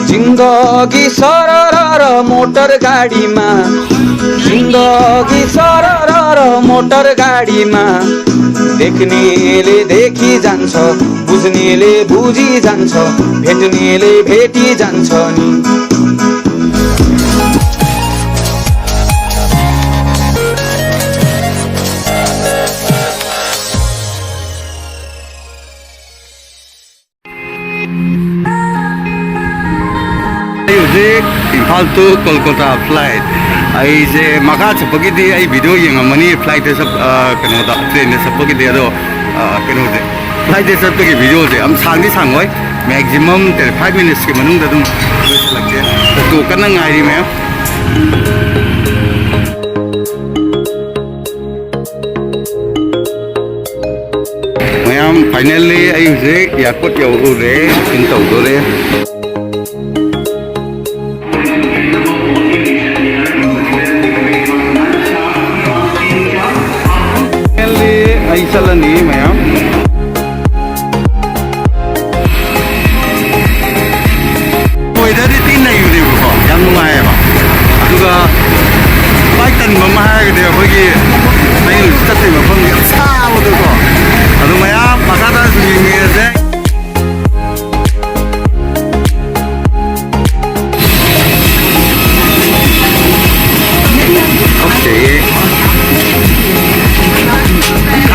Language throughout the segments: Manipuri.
जिन्दगी सरर मोटर गाडीमा जिन्दगी सरर मोटर गाडीमा देख्नेले देखि जान्छ बुझ्नेले बुझी जान्छ भेट्नेले भेटी जान्छ नि IMPHAL to KOLKATA flight. I say maka sapagi di I video yang mani flight is kano da train is sapagi di ado kano de flight is sapagi video de am sang di sang hoy maximum 5 minutes ke manung da dum lagje to kana ngai ri me mayam finally I say yakot yaw re in tau do re ay salani mayam weather di tin na yuri ko yam nungai ba aduga baitan mama ha de hogi ay state ma phang ya sa odo ko adu mayam makata swing se okay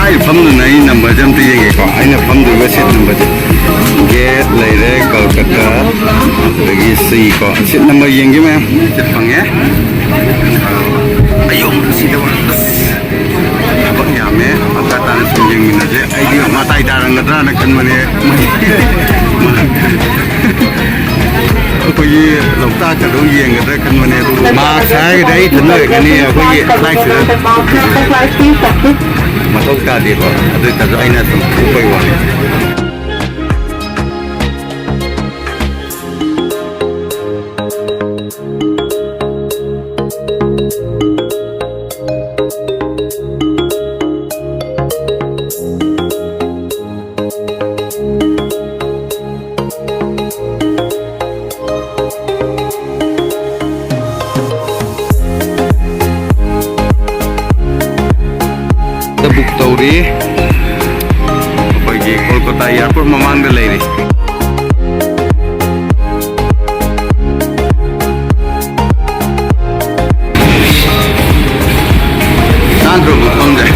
I found the number jump to Yagi. I found the visit number. Get later, KOLKATA. The sea got sit number Yangi, ma'am. Sit from here. I don't see the ones. But Yame, Makata is swinging in the jet. I do not tie down the Drana can money. We looked at the Yang and recommended Mark. I didn't know any of the like masuk tadi kok, ada tahu aina tu, apa yang? Book Tauri pergi KOLKATA airport memang ada lagi. Sandro bukan deh.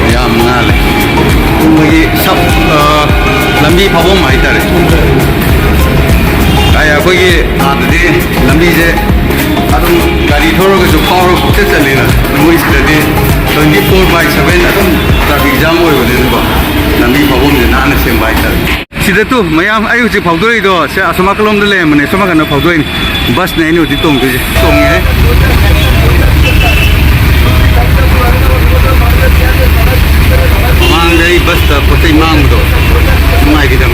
Ya mengalir. Pergi sab lambi pawon mai tadi. Ayah pergi ada di lambi je. Adum gari thoro ke jo power te chale na moi study 24/7 adum traffic jam hoy bole ba nambi phawom je na na sem bai tar sida tu mayam ayu ji phawdoi do se asama kalom de le mane sama kana phawdoi bus ne ni odi tong tu je tong ye mang dei bus ta potai mang do mai gidam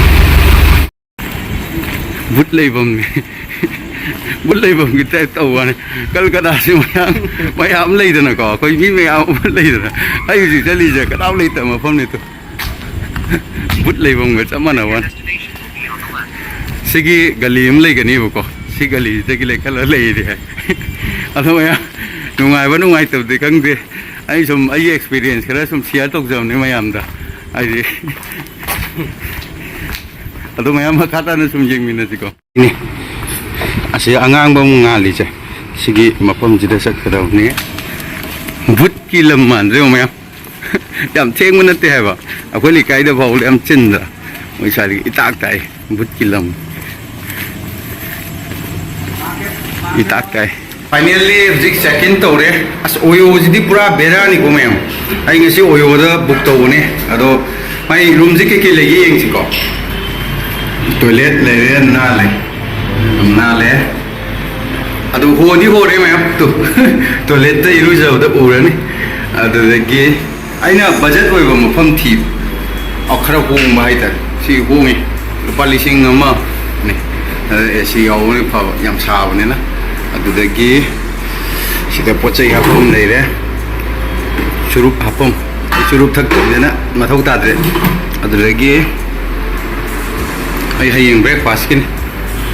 but lei bom bulai bom kita tahu kan KOLKATA sih mayam lei tu nak kau mi mayam lei tu ayu sih cali je kalau lei tu macam ni tu bulai bom macam mana wan segi gali lei kan ni buko segi gali segi lei kalau lei dia atau mayam nungai tu di kang dia ayu som ayu experience kerana som siapa tu jam ni mayam dah ayu atau mayam kata ni som jeng mina sih kau ini Asyik angang bang mengali je, segi mapam jadi sekarang ni, but kilaman, reu mayam, jam ceng mana teh apa, aku likai dah bawa jam cendera, misalnya itak tay, but kilam, itak tay. Finally, jik second tu re, as oyo jadi pura bera ni kau mayam, ayi ngasi oyo dah book tu ni, ado, mai room jik ke lagi yang sih kau, toilet lagi nale. Nale, aduh hodi hore mayam tu, toilet tu iru jauh dah uran ni, aduh lagi, aina budget hoy bom pam thi, akhara hong bahai ter, si hong ni, lupa lising nama, ni, si awal ni pa yang sah ni na, aduh lagi, si dah pocai hapom ni le, curup hapom, curup thak ni na, matau tadi, aduh lagi. ꯑꯩ ꯍꯌꯦꯡ ꯕ꯭ꯔꯦꯛꯐꯥꯁꯀꯤꯅꯤ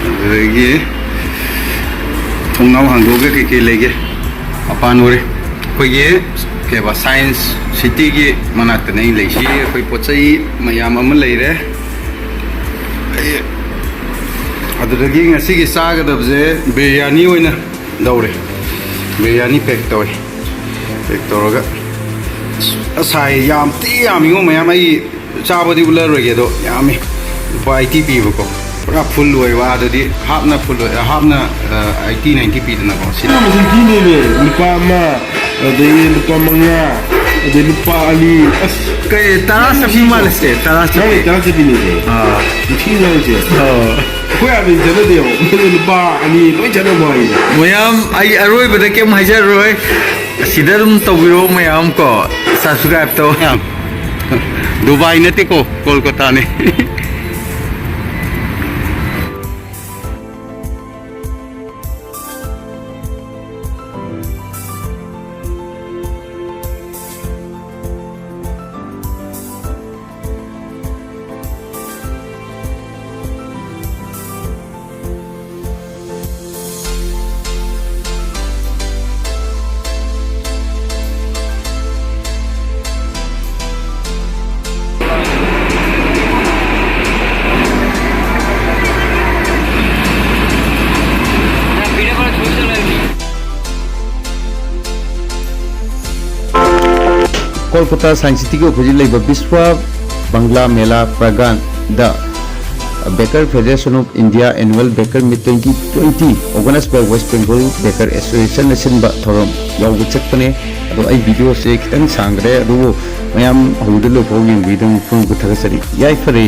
ꯑꯗꯨꯗꯒꯤ ꯊꯣꯡꯅꯥꯎ ꯍꯥꯡꯗꯣꯛꯑꯒ ꯀꯩꯀꯩ ꯂꯩꯒꯦ ꯃꯄꯥꯟ ꯑꯣꯏꯔꯦ ꯑꯩꯈꯣꯏꯒꯤ ꯀꯩꯕ ꯁꯥꯏꯟꯁ ꯁꯤꯇꯤꯒꯤ ꯃꯅꯥꯛꯇꯅ ꯑꯩ ꯂꯩꯁꯤ ꯑꯩꯈꯣꯏ ꯄꯣꯠ ꯆꯩ ꯃꯌꯥꯝ ꯑꯃ ꯂꯩꯔꯦ ꯑꯗꯨꯗꯒꯤ ꯉꯁꯤꯒꯤ ꯆꯥꯒꯗꯕꯁꯦ ꯕꯤꯔꯌꯥꯅꯤ ꯑꯣꯏꯅ ꯂꯧꯔꯦ ꯕꯤꯔꯌꯥꯅꯤ ꯄꯦꯛ ꯇꯧꯔꯦ ꯄꯦꯛ ꯇꯧꯔꯒ ꯑꯁꯥꯏ ꯌꯥꯝ ꯊꯤ ꯌꯥꯝꯃꯤꯉꯣ ꯃꯌꯥꯝ ꯑꯩ ꯆꯥꯕꯗꯤ ꯎꯠꯂꯔꯣꯏꯒꯦ ꯑꯗꯣ ꯌꯥꯝꯃꯤ ꯂꯨꯄꯥ 80 ꯄꯤꯕꯀꯣ ꯄꯨꯔꯥ ꯐꯨꯜ ꯑꯣꯏꯕ ꯑꯗꯨꯗꯤ ꯍꯥꯞꯅ ꯐꯨꯜ ꯑꯣꯏ ꯍꯥꯞꯅ 80-90 ꯄꯤꯗꯅꯀꯣ ꯁꯤꯅ ꯁꯤꯅꯦ ꯂꯨꯄꯥ ꯑꯃ ꯑꯗꯩ ꯂꯨꯄ 5 ꯑꯗꯩ ꯂꯨꯄꯥ 2 ꯑꯁ ꯀꯩ ꯇꯔꯥ ꯆꯞꯄꯤ ꯃꯥꯜꯂꯤꯁꯦ ꯇꯔꯥ ꯆꯞꯄꯤ ꯇꯔꯥ ꯆꯞꯄꯤꯅꯦꯁꯦ ꯅꯨꯡꯁꯤꯅꯔꯤꯁꯦ ꯑꯩꯈꯣꯏ ꯑꯥꯗꯗꯤ ꯆꯠꯅꯗꯦꯕ ꯂꯨꯄꯥ 2 ꯂꯣꯏ ꯆꯠꯅꯕ ꯋꯥꯔꯤꯗ ꯃꯌꯥꯝ ꯑꯩ ꯑꯔꯣꯏꯕꯗ ꯀꯩꯝ ꯍꯥꯏꯖꯔꯔꯣꯏ ꯑꯁꯤꯗ ꯑꯗꯨꯝ ꯇꯧꯕꯤꯔꯣ ꯃꯌꯥꯝ ꯀꯣ ꯁꯕꯁꯀ꯭ꯔꯥꯏꯕ ꯇꯧ ꯃꯌꯥꯝ ꯗꯨꯕꯥꯏ ꯅꯠꯇꯦꯀꯣ ꯀꯣꯜꯀꯇꯥꯅꯦ Kolkata Science City को खोजी लेबा बिश्वा बांग्ला मेला प्रांगण the Baker Federation of India Annual Baker Meet 2020 organized by West Bengal Baker Association Nation ba thorom yaw chakpane ado ai video se kitang sangre ado mayam hudulu phogin bidung phung ku thagasari yai fare